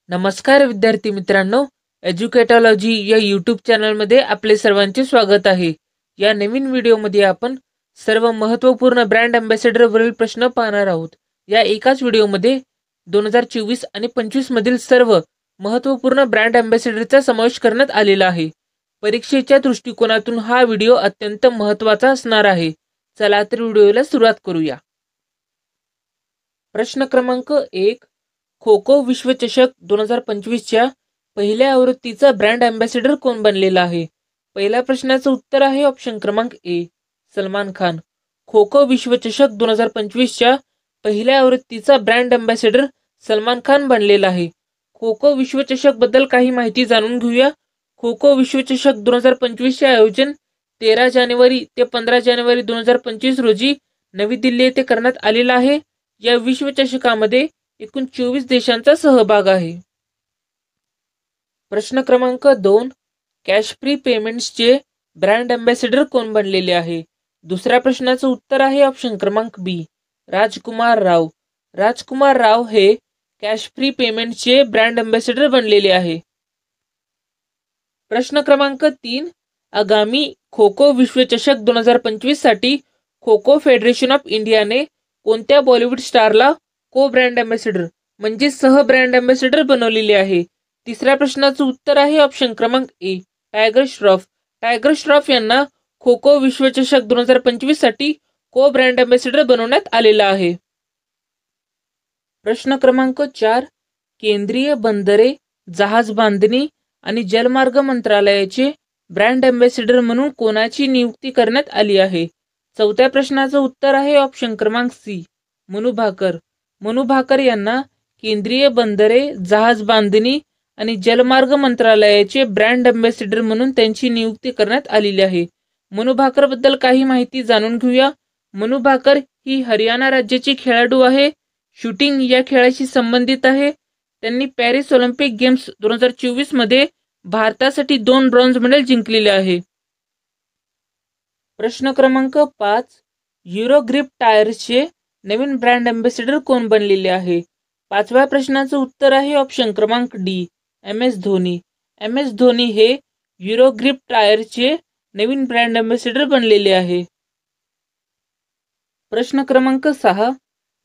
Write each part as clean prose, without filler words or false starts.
नमस्कार विद्यार्थी मित्रांनो, एज्युकेटॉलॉजी या यूट्यूब चॅनलमध्ये आपले सर्वांचे स्वागत आहे। या नवीन व्हिडिओमध्ये आपण सर्व महत्त्वपूर्ण ब्रँड अँबॅसेडरवरील प्रश्न पाहणार आहोत। या एकाच व्हिडिओमध्ये 2024 आणि 25 मधील सर्व महत्त्वपूर्ण ब्रँड अँबॅसेडरचा समावेश करण्यात आलेला आहे। परीक्षेच्या दृष्टिकोनातून हा व्हिडिओ अत्यंत महत्त्वाचा असणार आहे। चला तर व्हिडिओला सुरुवात करूया। प्रश्न क्रमांक 1, खो खो विश्वचषक 2025च्या पहिल्या आवृत्तीचा ब्रँड अँबॅसेडर कोण बनलेला आहे? पहिल्या प्रश्नाचं उत्तर आहे ऑप्शन क्रमांक ए, सलमान खान। खो खो विश्वचषक 2025च्या पहिल्या आवृत्तीचा ब्रँड अँबॅसेडर सलमान खान बनलेला आहे। खो खो विश्वचषक बद्दल काही माहिती जाणून घेऊया। खो खो विश्वचषक 2025चे आयोजन 13 जानेवारी ते 15 जानेवारी 2025 रोजी नवी दिल्ली येथे करण्यात आलेला आहे। या विश्वचषकामध्ये एकूण 24 देशांचा सहभाग आहे। प्रश्न क्रमांक 2, कॅश फ्री पेमेंट्सचे ब्रँड अँबॅसेडर कोण बनलेले आहे? दुसऱ्या प्रश्नाचं उत्तर आहे ऑप्शन क्रमांक बी, राजकुमार राव। राजकुमार राव हे कॅश फ्री पेमेंटचे ब्रँड अँबॅसेडर बनलेले आहे। प्रश्न क्रमांक 3, आगामी खो खो विश्वचषक 2025 साठी खो खो फेडरेशन ऑफ इंडियाने कोणत्या बॉलिवूड स्टारला को ब्रँड अँबॅसेडर म्हणजे सह ब्रँड अँबॅसेडर बनवलेले आहे? तिसऱ्या प्रश्नाचं उत्तर आहे ऑप्शन क्रमांक ए, टायगर श्रॉफ। टायगर श्रॉफ यांना खो खो विश्वचषक 2025 साठी को ब्रँड अँबॅसेडर बनवण्यात आलेला आहे। प्रश्न क्रमांक 4, केंद्रीय बंदरे, जहाज बांधणी आणि जलमार्ग मंत्रालयाचे ब्रँड अँबॅसेडर म्हणून कोणाची नियुक्ती करण्यात आली आहे? चौथ्या प्रश्नाचं उत्तर आहे ऑप्शन क्रमांक सी, मनू भाकर। मनू भाकर यांना केंद्रीय बंदरे, जहाज बांधणी आणि जलमार्ग मंत्रालयाचे ब्रँड अँबॅसेडर म्हणून त्यांची नियुक्ती करण्यात आलेली आहे। मनू भाकर बद्दल काही माहिती जाणून घेऊया। मनू भाकर ही हरियाणा राज्याची खेळाडू आहे। शूटिंग या खेळाशी संबंधित आहे। त्यांनी पॅरिस ऑलिम्पिक गेम्स 2024 मध्ये भारतासाठी 2 ब्रॉन्झ मेडल जिंकलेले आहे। प्रश्न क्रमांक 5, युरो ग्रिप टायर्सचे नवीन ब्रँड अँबॅसेडर कोण बनलेले आहे? पाचव्या प्रश्नाचं उत्तर आहे ऑप्शन क्रमांक D, M S Dhoni. M S Dhoni हे युरो ग्रिप टायर्सचे नवीन ब्रँड अँबॅसेडर बनलेले आहे। प्रश्न क्रमांक 6,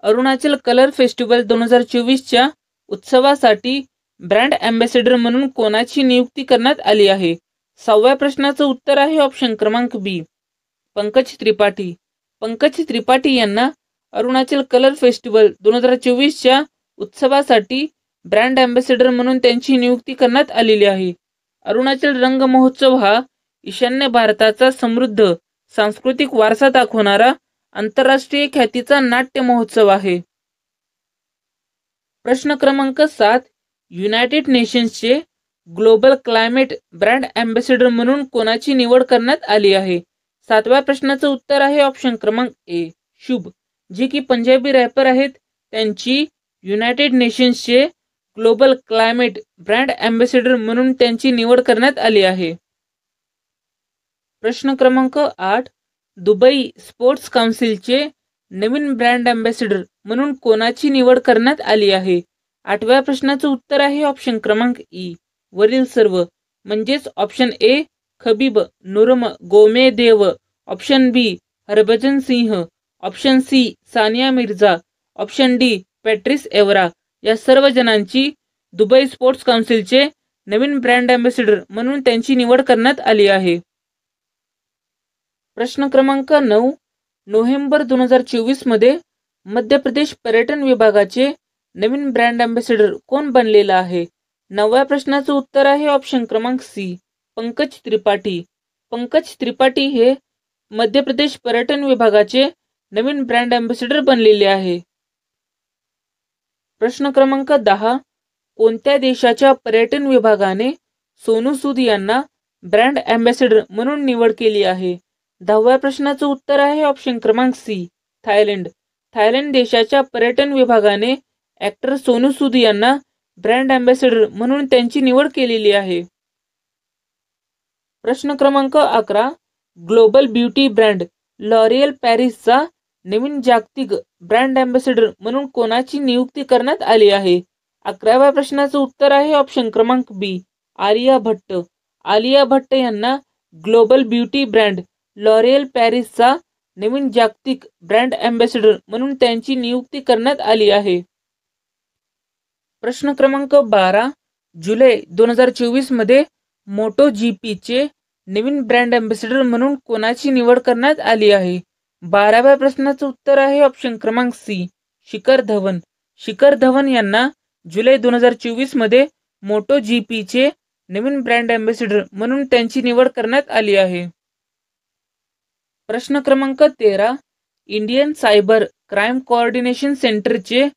अरुणाचल कलर फेस्टिवल 2024च्या उत्सवासाठी ब्रँड अँबॅसेडर म्हणून कोणाची नियुक्ती करण्यात आली आहे? 6व्या प्रश्नाचं उत्तर आहे ऑप्शन क्रमांक बी, पंकज त्रिपाठी। पंकज त्रिपाठी यांना अरुणाचल कलर फेस्टिवल 2024च्या उत्सवासाठी ब्रँड अँबॅसेडर म्हणून त्यांची नियुक्ती करण्यात आलेली आहे। अरुणाचल रंग महोत्सव हा ईशान्य भारताचा समृद्ध सांस्कृतिक वारसा दाखवणारा आंतरराष्ट्रीय ख्यातीचा नाट्य महोत्सव आहे। प्रश्न क्रमांक 7, युनायटेड नेशन्सचे ग्लोबल क्लायमेट ब्रँड अँबॅसेडर म्हणून कोणाची निवड करण्यात आली आहे? 7व्या प्रश्नाचं उत्तर आहे ऑप्शन क्रमांक ए, शुभ, जे की पंजाबी रॅपर आहेत। त्यांची युनायटेड नेशन्सचे ग्लोबल क्लायमेट ब्रँड अँबॅसेडर म्हणून त्यांची निवड करण्यात आली आहे। प्रश्न क्रमांक 8, दुबई स्पोर्ट्स काउन्सिलचे नवीन ब्रँड अँबॅसेडर म्हणून कोणाची निवड करण्यात आली आहे? 8व्या प्रश्नाचं उत्तर आहे ऑप्शन क्रमांक ई, वरील सर्व, म्हणजेच option A Khabib Nurmagomedov, option B Harbhajan Singh, option C Sania Mirza, option D Patrice Evra या सर्व जणांची दुबई स्पोर्ट्स काउन्सिलचे नवीन ब्रँड अँबॅसेडर म्हणून त्यांची निवड करण्यात आली आहे। प्रश्न क्रमांक 9, नोव्हेंबर 2024 मध्ये मध्य प्रदेश पर्यटन विभागाचे नवीन ब्रँड अँबॅसेडर कोण बनलेला आहे? 9व्या प्रश्नाचं उत्तर आहे ऑप्शन क्रमांक सी, पंकज त्रिपाठी। पंकज त्रिपाठी हे मध्य प्रदेश पर्यटन विभागाचे नवीन ब्रँड अँबॅसेडर बनलेले आहे। प्रश्न क्रमांक 10, कोणत्या देशाच्या पर्यटन विभागाने सोनू सूद यांना ब्रँड अँबॅसेडर म्हणून निवड केली आहे? 10व्या प्रश्नाचं उत्तर आहे ऑप्शन क्रमांक सी, थायलंड। थायलंड देशाच्या पर्यटन विभागाने ॲक्टर सोनू सूद यांना ब्रँड अँबॅसेडर म्हणून त्यांची निवड केलेली आहे। प्रश्न क्रमांक 11, ग्लोबल ब्युटी ब्रँड लॉरियल पॅरिसचा नवीन जागतिक ब्रँड अँबॅसेडर म्हणून कोणाची नियुक्ती करण्यात आली आहे? 11व्या प्रश्नाचं उत्तर आहे ऑप्शन क्रमांक बी, आलिया भट्ट. आलिया भट्ट यांना ग्लोबल ब्युटी ब्रँड लॉरियल पॅरिसचा नवीन जागतिक ब्रँड अँबॅसेडर म्हणून त्यांची नियुक्ती करण्यात आली आहे. प्रश्न क्रमांक 12, जुलै 2024 मध्ये मोटो जीपीचे नवीन ब्रँड अँबॅसेडर म्हणून कोणाची निवड करण्यात आली आहे? 12व्या प्रश्नाचं उत्तर आहे ऑप्शन क्रमांक सी, शिखर धवन. शिखर धवन यांना जुलै 2024 मध्ये मोटो जीपीचे नवीन ब्रँड अँबॅसेडर म्हणून त्यांची निवड करण्यात आली आहे. प्रश्न क्रमांक 13, इंडियन सायबर क्राईम कोऑर्डिनेशन सेंटरचे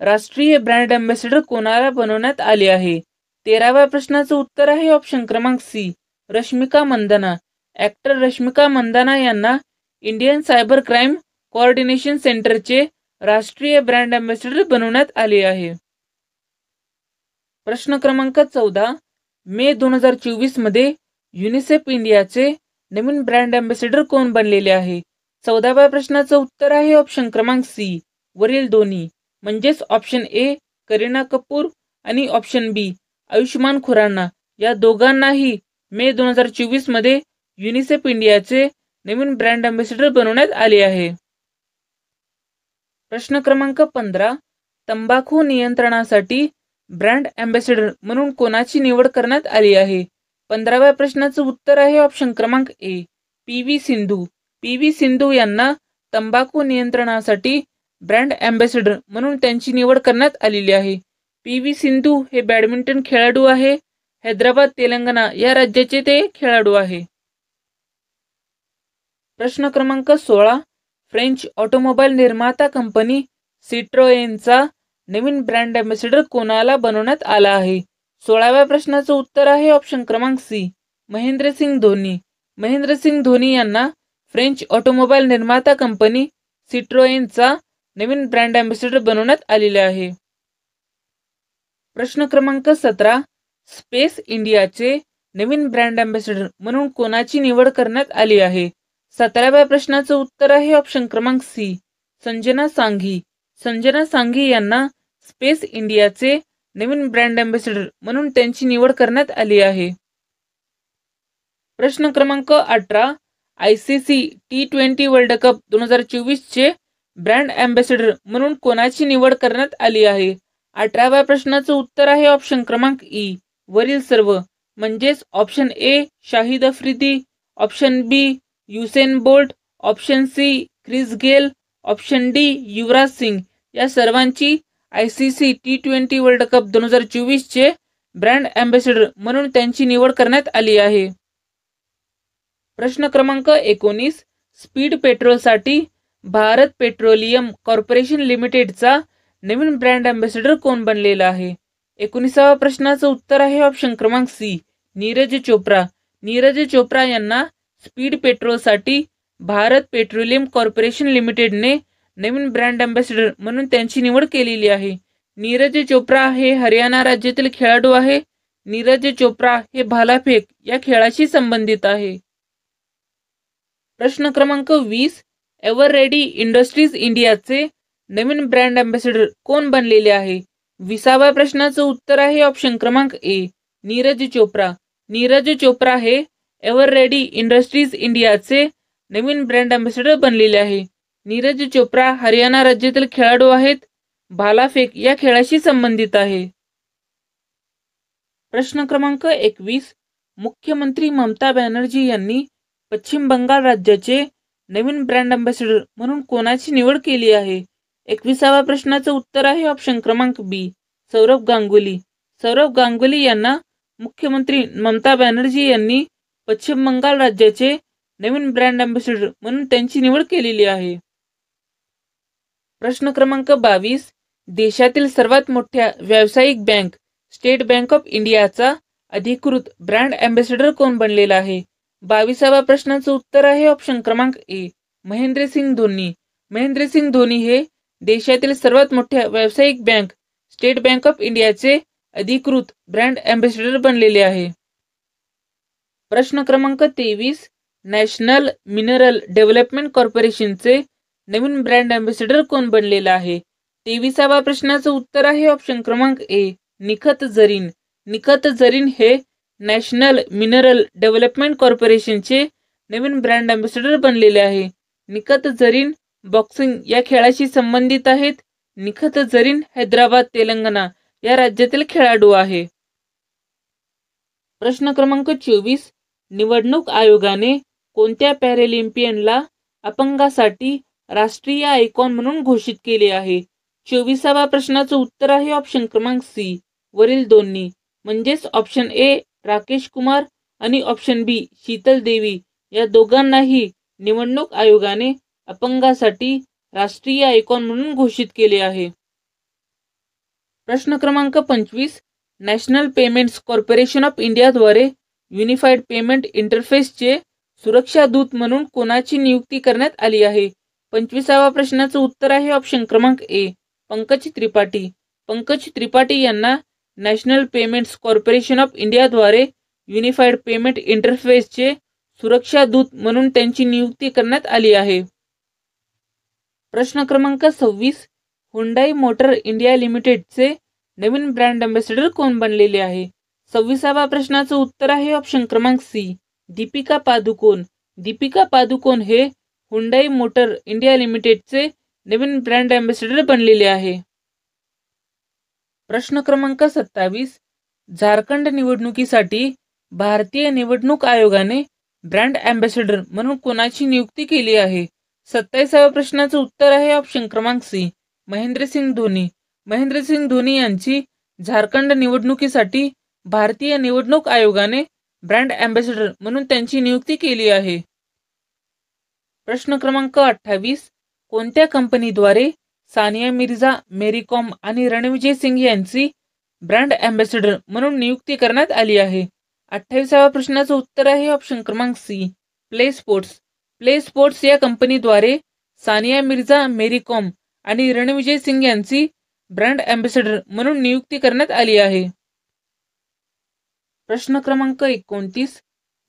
राष्ट्रीय ब्रँड अँबॅसेडर कोणाला बनवण्यात आले आहे? 13व्या प्रश्नाचं उत्तर आहे ऑप्शन क्रमांक सी, रश्मिका मंदाना. ॲक्टर रश्मिका मंदाना यांना इंडियन सायबर क्राईम कोऑर्डिनेशन सेंटरचे राष्ट्रीय ब्रँड अँबॅसेडर बनवण्यात आले आहे. प्रश्न क्रमांक 14, मे 2024 मध्ये युनिसेफ इंडियाचे नवीन ब्रँड अँबॅसेडर कोण बनलेले आहे? 14व्या प्रश्नाचं उत्तर आहे ऑप्शन क्रमांक सी, वरील दोन्ही. म्हणजेच ऑप्शन ए करीना कपूर आणि ऑप्शन बी आयुष्मान खुराना या दोघांनाही मे 2024 मध्ये युनिसेफ इंडियाचे नवीन ब्रँड अँबॅसेडर बनवण्यात आले आहे. प्रश्न क्रमांक 15, तंबाखू नियंत्रणासाठी ब्रँड अँबॅसेडर म्हणून कोणाची निवड करण्यात आली आहे? 15व्या प्रश्नाचं उत्तर आहे ऑप्शन क्रमांक ए, पी.व्ही. सिंधू. पी.व्ही. सिंधू यांना तंबाखू नियंत्रणासाठी ब्रँड अँबॅसेडर म्हणून त्यांची निवड करण्यात आलेली आहे. पी.व्ही. सिंधू हे बॅडमिंटन खेळाडू आहे. हैदराबाद तेलंगणा या राज्याचे ते खेळाडू आहे. प्रश्न क्रमांक 16, फ्रेंच ऑटोमोबाईल निर्माता कंपनी सिट्रोएनचा नवीन ब्रँड अँबॅसेडर कोणाला बनवण्यात आला आहे? 16व्या प्रश्नाचं उत्तर आहे ऑप्शन क्रमांक सी, महेंद्रसिंग धोनी. महेंद्रसिंग धोनी यांना फ्रेंच ऑटोमोबाईल निर्माता कंपनी सिट्रोएनचा नवीन ब्रँड अँबॅसेडर बनवण्यात आलेले आहे. प्रश्न क्रमांक 17, स्पेस इंडियाचे नवीन ब्रँड अँबॅसेडर म्हणून कोणाची निवड करण्यात आली आहे? 17व्या प्रश्नाचं उत्तर आहे ऑप्शन क्रमांक सी, संजना सांघी. संजना सांघी यांना स्पेस इंडियाचे नवीन ब्रँड अँबॅसेडर म्हणून त्यांची निवड करण्यात आली आहे. प्रश्न क्रमांक 18, ICC T20 वर्ल्ड कप 2024चे ब्रँड अँबॅसेडर म्हणून कोणाची निवड करण्यात आली आहे? 18व्या प्रश्नाचं उत्तर आहे ऑप्शन क्रमांक ई, वरील सर्व. म्हणजेच option A Shahid Afridi, option B Usain Bolt, option C Chris Gayle, option D Yuvraj Singh या सर्वांची ICC T20 वर्ल्ड कप 2024चे ब्रँड अँबॅसेडर म्हणून त्यांची निवड करण्यात आली आहे. प्रश्न क्रमांक 19, स्पीड पेट्रोलसाठी भारत पेट्रोलियम कॉर्पोरेशन लिमिटेडचा नवीन ब्रँड अँबॅसेडर कोण बनलेला आहे? 19व्या प्रश्नाचं उत्तर आहे ऑप्शन क्रमांक सी, नीरज चोप्रा. नीरज चोप्रा यांना स्पीड पेट्रोलसाठी भारत पेट्रोलियम कॉर्पोरेशन लिमिटेडने नवीन ब्रँड अँबॅसेडर म्हणून त्यांची निवड केलेली आहे. नीरज चोप्रा हे हरियाणा राज्यातील खेळाडू आहे. नीरज चोप्रा हे भालाफेक या खेळाशी संबंधित आहे. प्रश्न क्रमांक 20, एव्हर रेडी इंडस्ट्रीज इंडियाचे नवीन ब्रँड अँबॅसेडर कोण बनलेले आहे? 20व्या प्रश्नाचं उत्तर आहे ऑप्शन क्रमांक ए, नीरज चोप्रा. नीरज चोप्रा हे एव्हर रेडी इंडस्ट्रीज इंडियाचे नवीन ब्रँड अँबॅसेडर बनलेले आहे. नीरज चोप्रा हरियाणा राज्यातील खेळाडू आहेत. भालाफेक या खेळाशी संबंधित आहे. प्रश्न क्रमांक 21, मुख्यमंत्री ममता बॅनर्जी यांनी पश्चिम बंगाल राज्याचे नवीन ब्रँड अँबॅसेडर म्हणून कोणाची निवड केली आहे? 21व्या प्रश्नाचं उत्तर आहे ऑप्शन क्रमांक बी, सौरभ गांगुली. सौरभ गांगुली यांना मुख्यमंत्री ममता बॅनर्जी यांनी पश्चिम बंगाल राज्याचे नवीन ब्रँड अँबॅसेडर म्हणून त्यांची निवड केलेली आहे. प्रश्न क्रमांक 22, देशातील सर्वात मोठ्या व्यावसायिक बँक स्टेट बँक ऑफ इंडियाचा अधिकृत ब्रँड अँबॅसेडर कोण बनलेला आहे? 22व्या प्रश्नाचं उत्तर आहे ऑप्शन क्रमांक ए, महेंद्रसिंग धोनी. महेंद्रसिंग धोनी हे देशातील सर्वात मोठ्या व्यावसायिक बँक स्टेट बँक ऑफ इंडियाचे अधिकृत ब्रँड अँबॅसेडर बनलेले आहे. प्रश्न क्रमांक 23, नॅशनल मिनरल डेव्हलपमेंट कॉर्पोरेशनचे नवीन ब्रँड अँबॅसेडर कोण बनलेला आहे? 23व्या प्रश्नाचं उत्तर आहे ऑप्शन क्रमांक ए, निखत जरीन. निखत जरीन हे नॅशनल मिनरल डेव्हलपमेंट कॉर्पोरेशनचे नवीन ब्रँड अँबॅसेडर बनलेले आहे. निखत जरीन बॉक्सिंग या खेळाशी संबंधित आहेत. निखत जरीन हैदराबाद तेलंगणा या राज्यातील खेळाडू आहे. प्रश्न क्रमांक 24, निवडणूक आयोगाने कोणत्या पॅरालिम्पियनला अपंगासाठी राष्ट्रीय आयकॉन म्हणून घोषित केले आहे? 24व्या प्रश्नाचं उत्तर आहे ऑप्शन क्रमांक सी, वरील दोन्ही. म्हणजेच ऑप्शन ए राकेश कुमार आणि ऑप्शन बी शीतल देवी या दोघांनाही निवडणूक आयोगाने अपंगासाठी राष्ट्रीय आयकॉन म्हणून घोषित केले आहे. प्रश्न क्रमांक 25, नॅशनल पेमेंट्स कॉर्पोरेशन ऑफ इंडियाद्वारे युनिफाईड पेमेंट इंटरफेसचे सुरक्षा दूत म्हणून कोणाची नियुक्ती करण्यात आली आहे? 25व्या प्रश्नाचं उत्तर आहे ऑप्शन क्रमांक ए, पंकज त्रिपाठी. पंकज त्रिपाठी यांना नॅशनल पेमेंट्स कॉर्पोरेशन ऑफ इंडियाद्वारे युनिफाईड पेमेंट इंटरफेसचे सुरक्षा दूत म्हणून त्यांची नियुक्ती करण्यात आली आहे. प्रश्न क्रमांक 26, हुंडाई मोटर इंडिया लिमिटेडचे नवीन ब्रँड अँबॅसेडर कोण बनलेले आहे? 26व्या प्रश्नाचं उत्तर आहे ऑप्शन क्रमांक सी, दीपिका पादुकोण. दीपिका पादुकोण हे हुंडाई मोटर इंडिया लिमिटेडचे नवीन ब्रँड अँबॅसेडर बनलेले आहे. प्रश्न क्रमांक 27, झारखंड निवडणुकीसाठी भारतीय निवडणूक आयोगाने ब्रँड अँबॅसेडर म्हणून कोणाची नियुक्ती केली आहे? 27व्या प्रश्नाचं उत्तर आहे ऑप्शन क्रमांक सी, महेंद्रसिंग धोनी. महेंद्रसिंग धोनी यांची झारखंड निवडणुकीसाठी भारतीय निवडणूक आयोगाने ब्रँड अँबॅसेडर म्हणून त्यांची नियुक्ती केली आहे. प्रश्न क्रमांक 28, कोणत्या कंपनीद्वारे सानिया मिर्झा, मेरी कॉम आणि रणविजय सिंग यांची ब्रँड अँबॅसेडर म्हणून नियुक्ती करण्यात आली आहे? 28व्या प्रश्नाचं उत्तर आहे ऑप्शन क्रमांक C, play sports. Play sports या कंपनीद्वारे सानिया मिर्झा, मेरी कॉम आणि रणविजय सिंग यांची ब्रँड अँबॅसेडर म्हणून नियुक्ती करण्यात आली आहे. प्रश्न क्रमांक 29,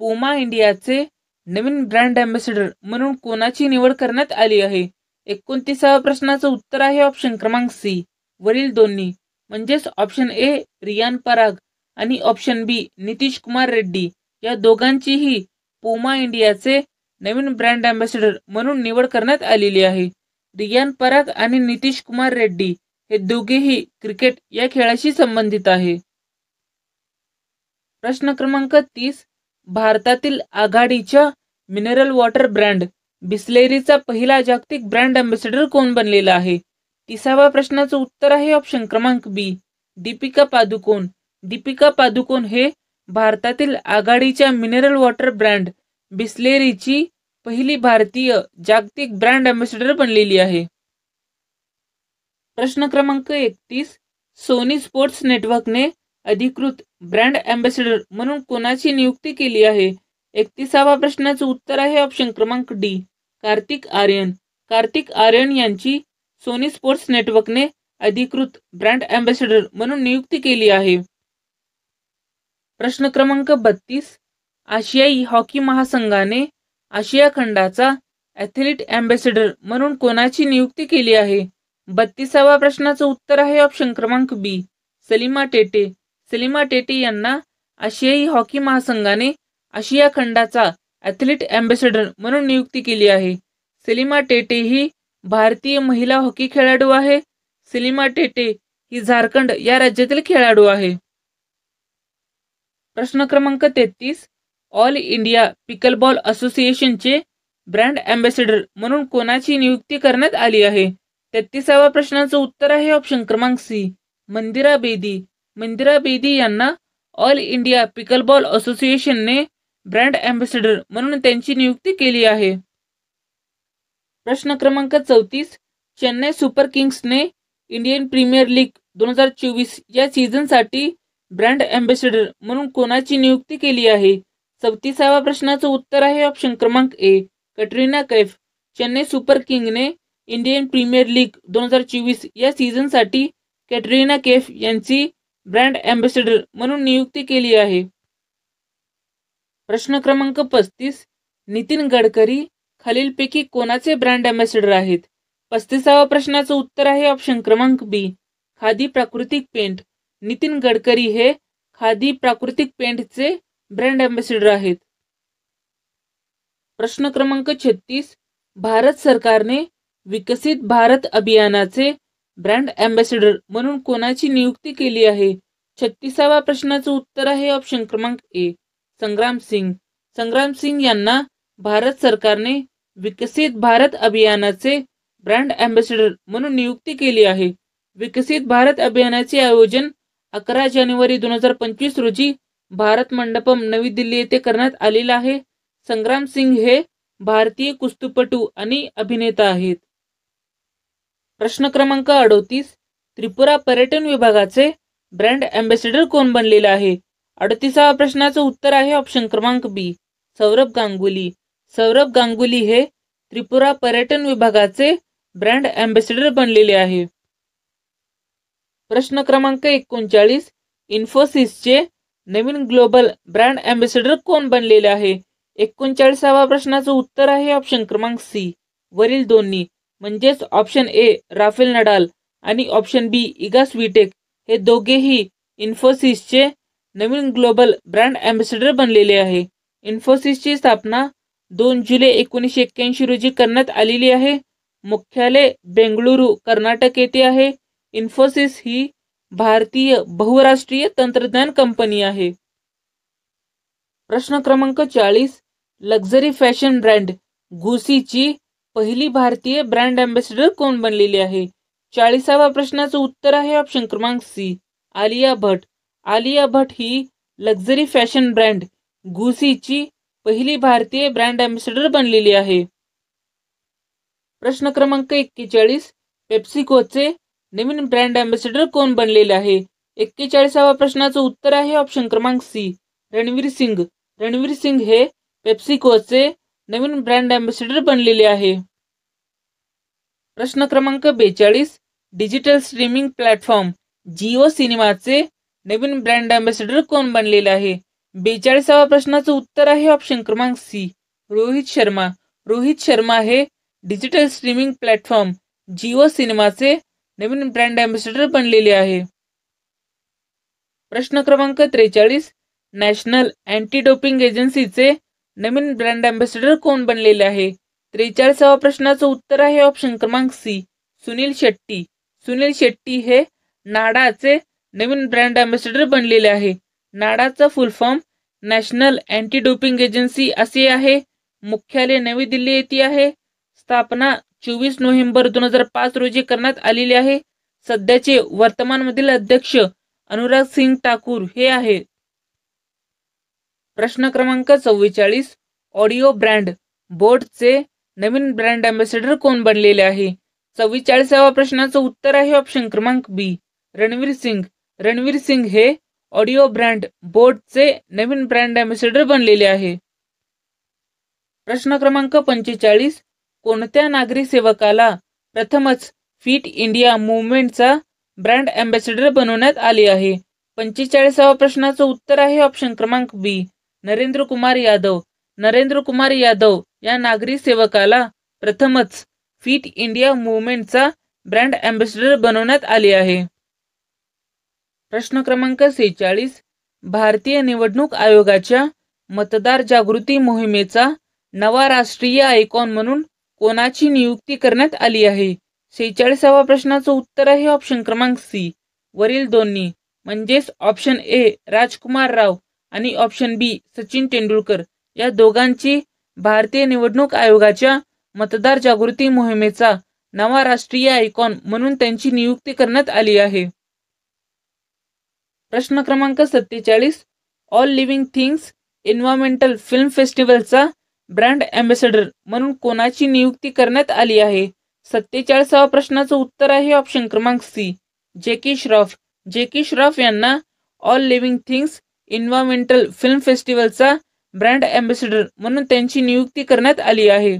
पुमा इंडियाचे नवीन ब्रँड अँबॅसेडर म्हणून कोणाची निवड करण्यात आली आहे? 29व्या प्रश्नाचं उत्तर आहे ऑप्शन क्रमांक सी, वरील दोन्ही. म्हणजेच ऑप्शन ए रियान पराग आणि ऑप्शन बी नितीश कुमार रेड्डी या दोघांचीही पुमा इंडियाचे नवीन ब्रँड अँबॅसेडर म्हणून निवड करण्यात आलेली आहे. रियान पराग आणि नितीश कुमार रेड्डी हे दोघेही क्रिकेट या खेळाशी संबंधित आहे. प्रश्न क्रमांक 30, भारतातील आघाडीच्या मिनरल वॉटर ब्रँड बिस्लेरीचा पहिला जागतिक ब्रँड अँबॅसेडर कोण बनलेला आहे? 30व्या प्रश्नाचं उत्तर आहे ऑप्शन क्रमांक बी, दीपिका पादुकोण. दीपिका पादुकोण हे भारतातील आघाडीच्या मिनरल वॉटर ब्रँड बिस्लेरीची पहिली भारतीय जागतिक ब्रँड अँबॅसेडर बनलेली आहे. प्रश्न क्रमांक 31, सोनी स्पोर्ट्स नेटवर्कने अधिकृत ब्रँड अँबॅसेडर म्हणून कोणाची नियुक्ती केली आहे? 31व्या प्रश्नाचं उत्तर आहे ऑप्शन क्रमांक डी, कार्तिक आर्यन. कार्तिक आर्यन यांची सोनी स्पोर्ट्स नेटवर्कने अधिकृत ब्रँड अँबॅसेडर म्हणून नियुक्ती केली आहे. प्रश्न क्रमांक 32, आशियाई हॉकी महासंघाने आशिया खंडाचा ॲथलीट अँबॅसेडर म्हणून कोणाची नियुक्ती केली आहे? 32व्या प्रश्नाचं उत्तर आहे ऑप्शन क्रमांक बी, सलीमा टेटे. सलीमा टेटे यांना आशियाई हॉकी महासंघाने आशिया खंडाचा ॲथलीट अँबॅसेडर म्हणून नियुक्ती केली आहे. सलीमा टेटे ही भारतीय महिला हॉकी खेळाडू आहे. सलीमा टेटे ही झारखंड या राज्यातील खेळाडू आहे. प्रश्न क्रमांक 33, ऑल इंडिया पिकलबॉल असोसिएशनचे ब्रँड अँबॅसेडर म्हणून कोणाची नियुक्ती करण्यात आली आहे? 33व्या प्रश्नाचं उत्तर आहे ऑप्शन क्रमांक सी, मंदिरा बेदी. मंदिरा बेदी यांना ऑल इंडिया पिकलबॉल असोसिएशनने ब्रँड अँबॅसेडर म्हणून त्यांची नियुक्ती केली आहे. प्रश्न क्रमांक 34, चेन्नई सुपर किंग्सने इंडियन प्रीमियर लीग 2024 या सीझनसाठी ब्रँड अँबॅसेडर म्हणून कोणाची नियुक्ती केली आहे? 34व्या प्रश्नाचं उत्तर आहे ऑप्शन क्रमांक ए, कटरीना कैफ. चेन्नई सुपर किंगने इंडियन प्रीमियर लीग 2024 या सीझनसाठी कॅटरीना कैफ यांची ब्रँड अँबॅसेडर म्हणून नियुक्ती केली आहे. प्रश्न क्रमांक 35, नितीन गडकरी खालीलपैकी कोणाचे ब्रँड अँबॅसेडर आहेत? 35व्या प्रश्नाचं उत्तर आहे ऑप्शन क्रमांक बी, खादी प्राकृतिक पेंट. नितीन गडकरी हे खादी प्राकृतिक पेंटचे ब्रँड अँबॅसिडर आहेत. प्रश्न क्रमांक 36, भारत सरकारने विकसित भारत अभियानाचे ब्रँड अँबॅसिडर म्हणून कोणाची नियुक्ती केली आहे? 36व्या प्रश्नाचं उत्तर आहे ऑप्शन क्रमांक ए, संग्राम सिंग. संग्राम सिंग यांना भारत सरकारने विकसित भारत अभियानाचे ब्रँड अँबॅसिडर म्हणून नियुक्ती केली आहे. विकसित भारत अभियानाचे आयोजन 11 जानेवारी 2025 रोजी भारत मंडपम नवी दिल्ली येथे करण्यात आलेलं आहे. संग्राम सिंग हे भारतीय कुस्तीपटू आणि अभिनेता आहेत. प्रश्न क्रमांक 38, त्रिपुरा पर्यटन विभागाचे ब्रँड अँबॅसिडर कोण बनलेले आहे? 38व्या प्रश्नाचं उत्तर आहे ऑप्शन क्रमांक बी, सौरभ गांगुली. सौरभ गांगुली हे त्रिपुरा पर्यटन विभागाचे ब्रँड अँबॅसिडर बनलेले आहे. प्रश्न क्रमांक 39, इन्फोसिसचे नवीन ग्लोबल ब्रँड अँबॅसिडर कोण बनलेले आहे? 39व्या प्रश्नाचं उत्तर आहे ऑप्शन क्रमांक सी, वरील दोन्ही. म्हणजेच ऑप्शन ए राफेल नडाल आणि ऑप्शन बी इगा स्विटेक हे दोघेही इन्फोसिसचे नवीन ग्लोबल ब्रँड अँबॅसिडर बनलेले आहे. इन्फोसिसची स्थापना 2 जुलै 1981 रोजी करण्यात आलेली आहे. मुख्यालय बेंगळुरू कर्नाटक येथे आहे. इन्फोसिस ही भारतीय बहुराष्ट्रीय तंत्रज्ञान कंपनी आहे. प्रश्न क्रमांक 40, लक्झरी फॅशन ब्रँड गुसीची पहिली भारतीय ब्रँड अँबॅसिडर कोण बनलेली आहे? 40व्या प्रश्नाचं उत्तर आहे ऑप्शन क्रमांक सी, आलिया भट. आलिया भट ही लक्झरी फॅशन ब्रँड गुसीची पहिली भारतीय ब्रँड अँबॅसिडर बनलेली आहे. प्रश्न क्रमांक 41, पेप्सिकोचे नवीन ब्रँड अँबॅसिडर कोण बनलेले आहे? 41व्या प्रश्नाचं उत्तर आहे ऑप्शन क्रमांक सी, रणवीर सिंग. रणवीर सिंग हे पेप्सिकोचे नवीन ब्रँड अँबॅसिडर बनलेले आहे. प्रश्न क्रमांक 42, डिजिटल स्ट्रीमिंग प्लॅटफॉर्म जिओ सिनेमाचे नवीन ब्रँड अँबॅसिडर कोण बनलेले आहे? 42व्या प्रश्नाचं उत्तर आहे ऑप्शन क्रमांक सी, रोहित शर्मा. रोहित शर्मा हे डिजिटल स्ट्रीमिंग प्लॅटफॉर्म जिओ सिनेमाचे नवीन ब्रँड अँबॅसिडर बनलेले आहे. प्रश्न क्रमांक 43, नॅशनल अँटी डोपिंग एजन्सीचे नवीन ब्रँड अँबॅसिडर कोण बनलेले आहे? 43व्या प्रश्नाचं उत्तर आहे ऑप्शन क्रमांक सी, सुनील शेट्टी. सुनील शेट्टी हे नाडाचे नवीन ब्रँड अँबॅसिडर बनलेले आहे. नाडाचा full form national anti doping agency असे आहे. मुख्यालय नवी दिल्ली येथे आहे. स्थापना 24 नोव्हेंबर 2005 रोजी करण्यात आलेली आहे. सध्याचे वर्तमानमधील अध्यक्ष अनुराग सिंग ठाकूर हे आहेत. प्रश्न क्रमांक 44, ऑडिओ ब्रँड बोटचे नवीन ब्रँड अँबॅसिडर कोण बनलेले आहे? 44व्या प्रश्नाचं उत्तर आहे ऑप्शन क्रमांक बी, रणवीर सिंग. रणवीर सिंग हे ऑडिओ ब्रँड बोटचे नवीन ब्रँड अँबॅसिडर बनलेले आहे. प्रश्न क्रमांक 45, कोणत्या नागरी सेवकाला प्रथमच फिट इंडिया मूव्हमेंटचा ब्रँड अँबॅसिडर बनवण्यात आले आहे? 45व्या प्रश्नाचं उत्तर आहे ऑप्शन क्रमांक बी, नरेंद्र कुमार यादव. नरेंद्र कुमार यादव या नागरी सेवकाला प्रथमच फिट इंडिया मूव्हमेंटचा ब्रँड अँबॅसिडर बनवण्यात आले आहे. प्रश्न क्रमांक 46, भारतीय निवडणूक आयोगाच्या मतदार जागृती मोहिमेचा नवा राष्ट्रीय आयकॉन म्हणून कोणाची नियुक्ती करण्यात आली आहे? 46व्या प्रश्नाचं उत्तर आहे ऑप्शन क्रमांक सी, वरील दोन्ही. म्हणजेच ऑप्शन ए राजकुमार राव आणि ऑप्शन बी सचिन तेंडुलकर या दोघांची भारतीय निवडणूक आयोगाच्या मतदार जागृती मोहिमेचा नवा राष्ट्रीय आयकॉन म्हणून त्यांची नियुक्ती करण्यात आली आहे. प्रश्न क्रमांक 47, all living things environmental film फेस्टिवलचा ब्रँड अँबॅसिडर म्हणून कोणाची नियुक्ती करण्यात आली आहे? 47व्या प्रश्नाचं उत्तर आहे ऑप्शन क्रमांक सी, जेकी श्रॉफ. जेकी श्रॉफ यांना all living things environmental film फेस्टिवलचा ब्रँड अँबॅसिडर म्हणून त्यांची नियुक्ती करण्यात आली आहे.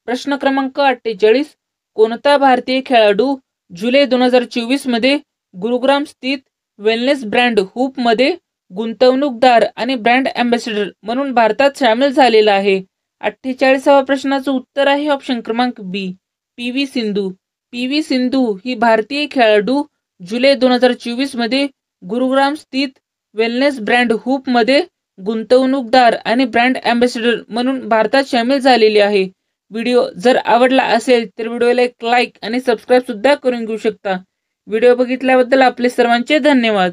प्रश्न क्रमांक 48, कोणता भारतीय खेळाडू जुलै 2024 मध्ये गुरुग्राम स्थित वेलनेस ब्रँड हुप मध्ये गुंतवणूकदार आणि ब्रँड अँबॅसिडर म्हणून भारतात सामील झालेला आहे? 48व्या प्रश्नाचं उत्तर आहे ऑप्शन क्रमांक बी, पी.व्ही. सिंधू. पी.व्ही. सिंधू ही भारतीय खेळाडू जुलै 2024 मध्ये गुरुग्राम स्थित वेलनेस ब्रँड हूपमध्ये गुंतवणूकदार आणि ब्रँड अँबॅसेडर म्हणून भारतात सामील झालेली आहे. व्हिडिओ जर आवडला असेल तर व्हिडिओला एक लाईक आणि सबस्क्राईब सुद्धा करून घेऊ शकता. व्हिडिओ बघितल्याबद्दल आपले सर्वांचे धन्यवाद.